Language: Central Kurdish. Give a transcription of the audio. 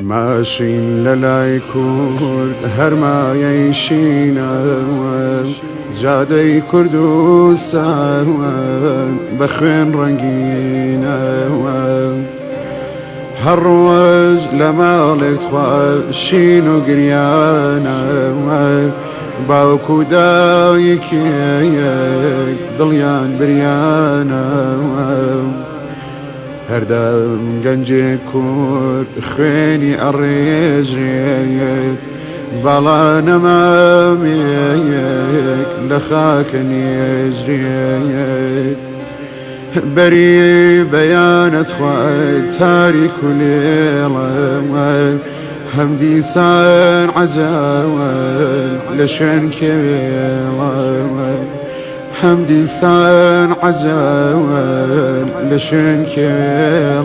ماشين للاي كورد هرما يشينا جادي كردوسا بخوين رنقينا هالروج لمالك تخواشين وقريانا باوكو دايك ضليان بريانا هردم گنجی کورد خوینی الريجريت بالا نماميك لخاك نيجريت بري بيانت خوات تاريك وليلة همدي سان عجاول لشن كيلا حمدي ثان عجاول لشن كيلا